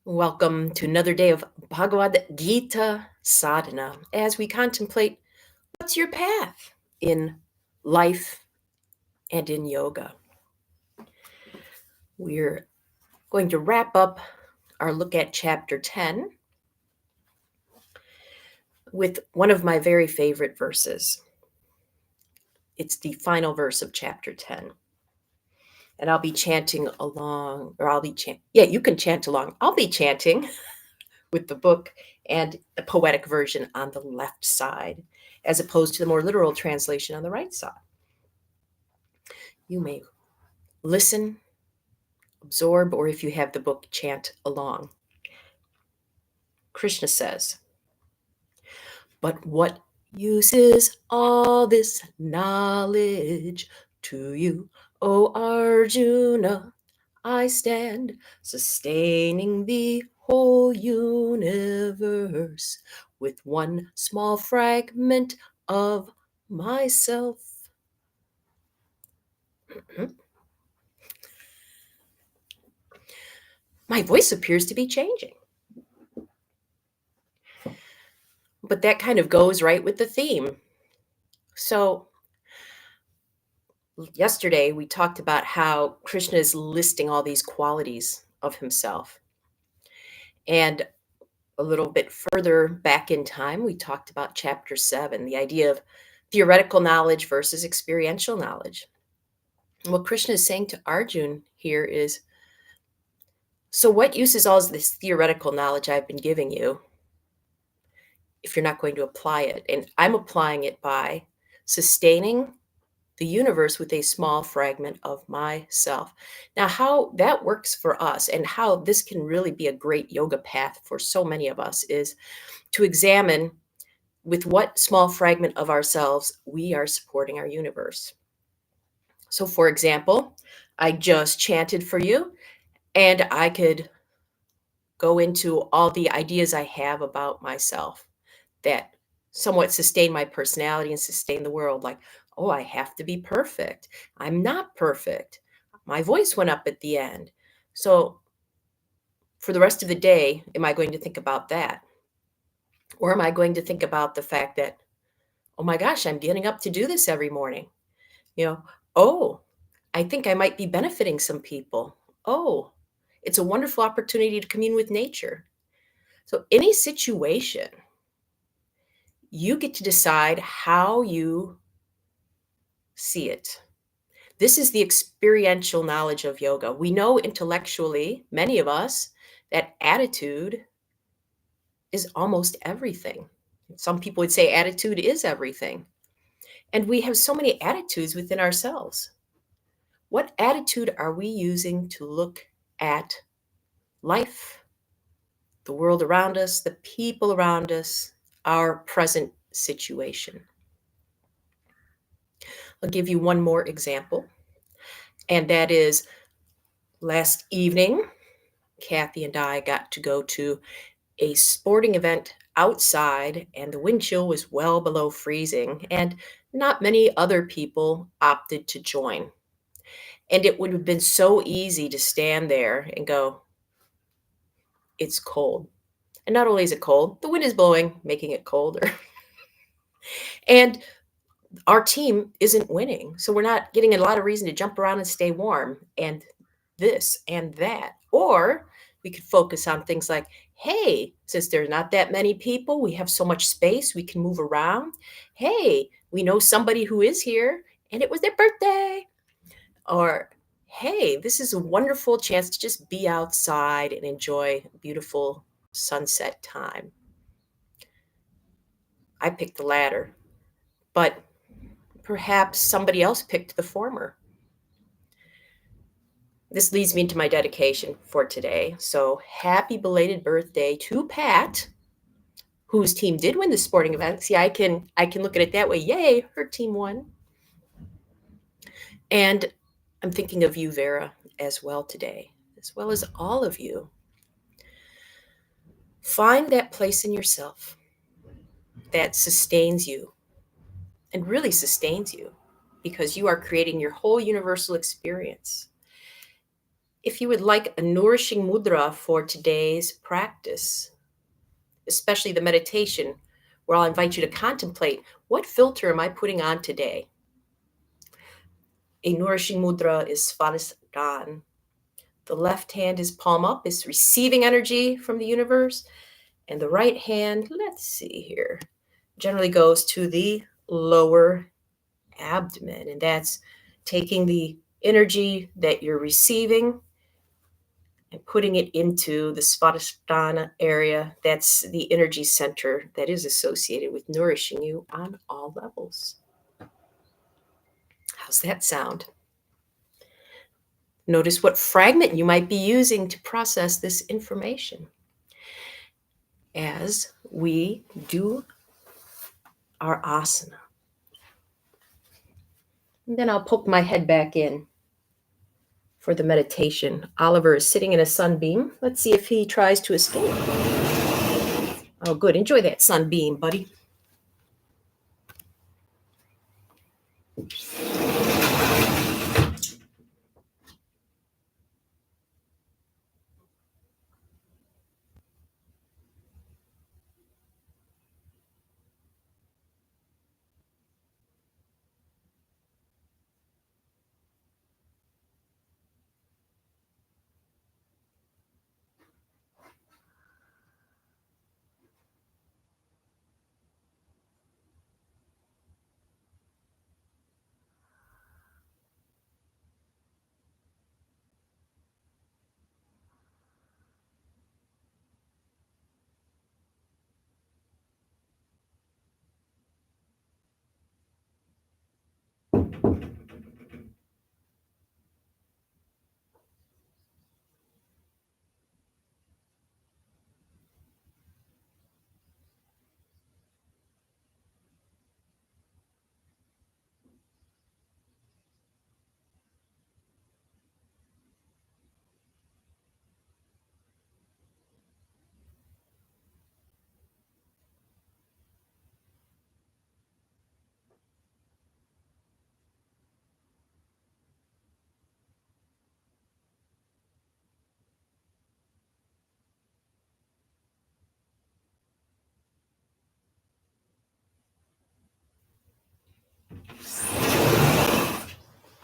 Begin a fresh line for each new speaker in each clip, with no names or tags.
Welcome to another day of Bhagavad Gita Sadhana as we contemplate what's your path in life and in yoga. We're going to wrap up our look at chapter 10 with one of my very favorite verses. It's the final verse of chapter 10. And I'll be chanting along, you can chant along. I'll be chanting with the book and the poetic version on the left side, as opposed to the more literal translation on the right side. You may listen, absorb, or if you have the book, chant along. Krishna says, "But what use is all this knowledge to you, O Arjuna? I stand sustaining the whole universe with one small fragment of myself." My voice appears to be changing. But that kind of goes right with the theme. So yesterday we talked about how Krishna is listing all these qualities of himself. And a little bit further back in time, we talked about chapter 7, the idea of theoretical knowledge versus experiential knowledge. And what Krishna is saying to Arjuna here is, so what use is all this theoretical knowledge I've been giving you if you're not going to apply it? And I'm applying it by sustaining the universe with a small fragment of myself. Now, how that works for us and how this can really be a great yoga path for so many of us is to examine with what small fragment of ourselves we are supporting our universe. So, for example, I just chanted for you, and I could go into all the ideas I have about myself that somewhat sustain my personality and sustain the world. Like, oh, I have to be perfect. I'm not perfect. My voice went up at the end. So for the rest of the day, am I going to think about that? Or am I going to think about the fact that, oh my gosh, I'm getting up to do this every morning? You know, oh, I think I might be benefiting some people. Oh, it's a wonderful opportunity to commune with nature. So any situation, you get to decide how you see it. This is the experiential knowledge of yoga. We know intellectually, many of us, that attitude is almost everything. Some people would say attitude is everything. And we have so many attitudes within ourselves. What attitude are we using to look at life, the world around us, the people around us, our present situation? I'll give you one more example, and that is last evening, Kathy and I got to go to a sporting event outside, and the wind chill was well below freezing, and not many other people opted to join. And it would have been so easy to stand there and go, it's cold. And not only is it cold, the wind is blowing, making it colder. And our team isn't winning. So we're not getting a lot of reason to jump around and stay warm and this and that. Or we could focus on things like, hey, since there's not that many people, we have so much space, we can move around. Hey, we know somebody who is here and it was their birthday. Or, hey, this is a wonderful chance to just be outside and enjoy beautiful sunset time. I picked the latter, but perhaps somebody else picked the former. This leads me into my dedication for today. So happy belated birthday to Pat, whose team did win the sporting event. See, I can look at it that way. Yay, her team won. And I'm thinking of you, Vera, as well today, as well as all of you. Find that place in yourself that sustains you and really sustains you. because you are creating your whole universal experience. If you would like a nourishing mudra for today's practice, especially the meditation, where I'll invite you to contemplate, what filter am I putting on today? A nourishing mudra is swadhisthana. The left hand is palm up, is receiving energy from the universe. And the right hand, let's see here, generally goes to the lower abdomen. And that's taking the energy that you're receiving and putting it into the swadhisthana area. That's the energy center that is associated with nourishing you on all levels. How's that sound? Notice what fragment you might be using to process this information as we do our asana. And then I'll poke my head back in for the meditation. Oliver is sitting in a sunbeam. Let's see if he tries to escape. Oh, good. Enjoy that sunbeam, buddy.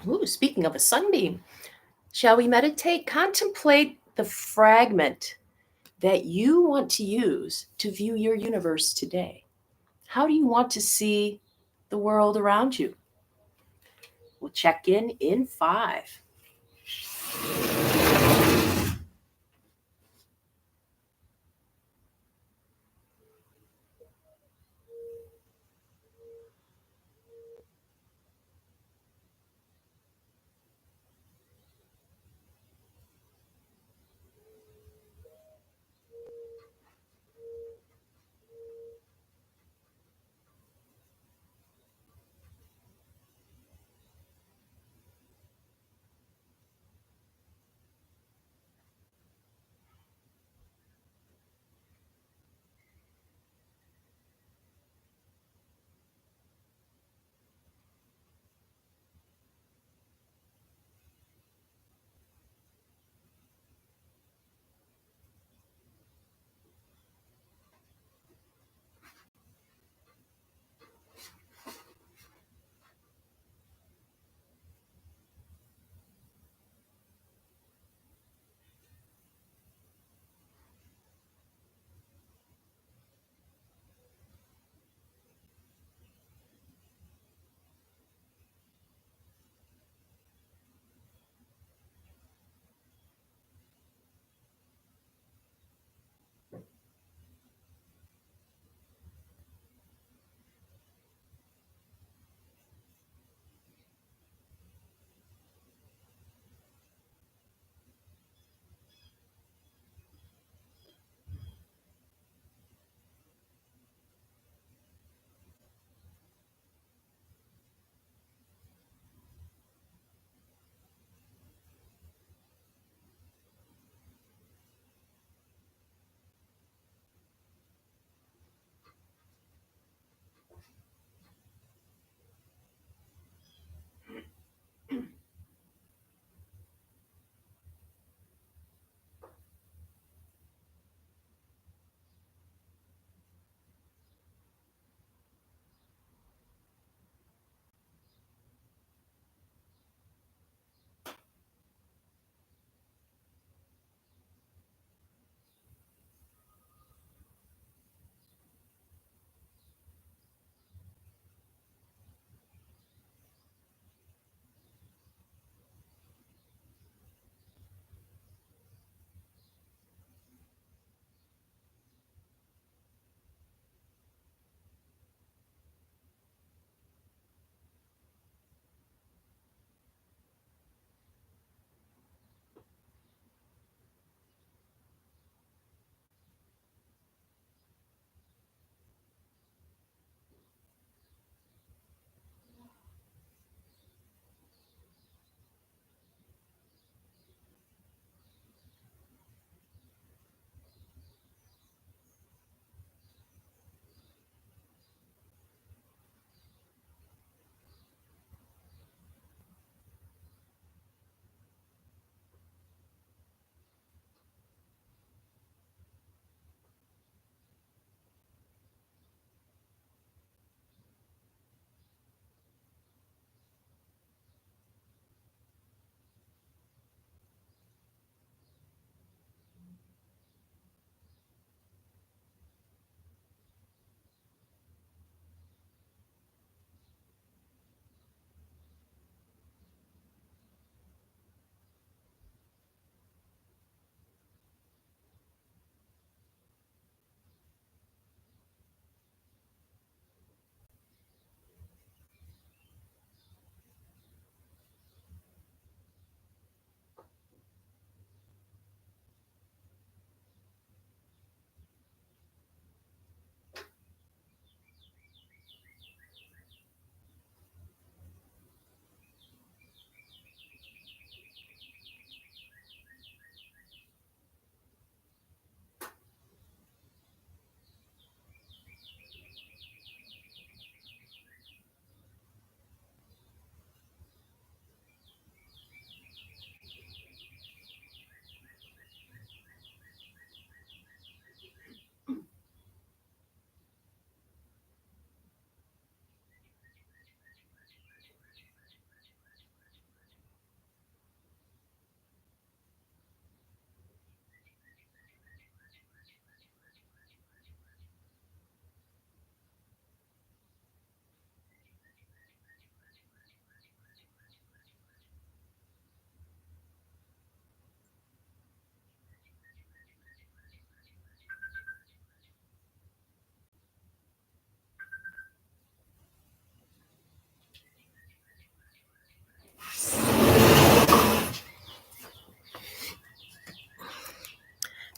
Ooh, speaking of a sunbeam, shall we meditate? Contemplate the fragment that you want to use to view your universe today. How do you want to see the world around you? We'll check in 5.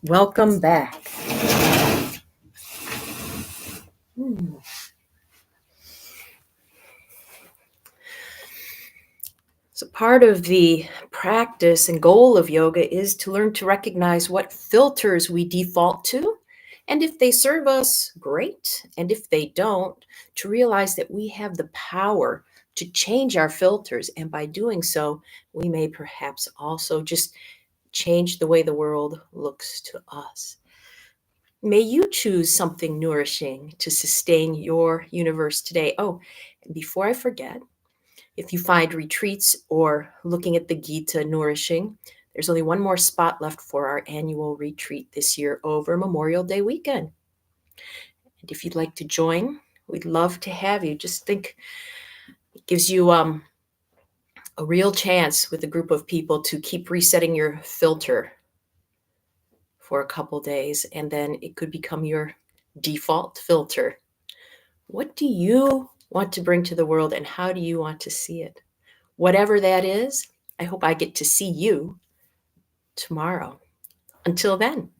Welcome back. So, part of the practice and goal of yoga is to learn to recognize what filters we default to. And if they serve us, great. And if they don't, to realize that we have the power to change our filters. And by doing so, we may perhaps also just change the way the world looks to us. May you choose something nourishing to sustain your universe today. Oh, and before I forget, if you find retreats or looking at the Gita nourishing, there's only one more spot left for our annual retreat this year over Memorial Day weekend. And if you'd like to join, we'd love to have you. Just think it gives you a real chance with a group of people to keep resetting your filter for a couple days, and then it could become your default filter. What do you want to bring to the world, and how do you want to see it? Whatever that is, I hope I get to see you tomorrow. Until then.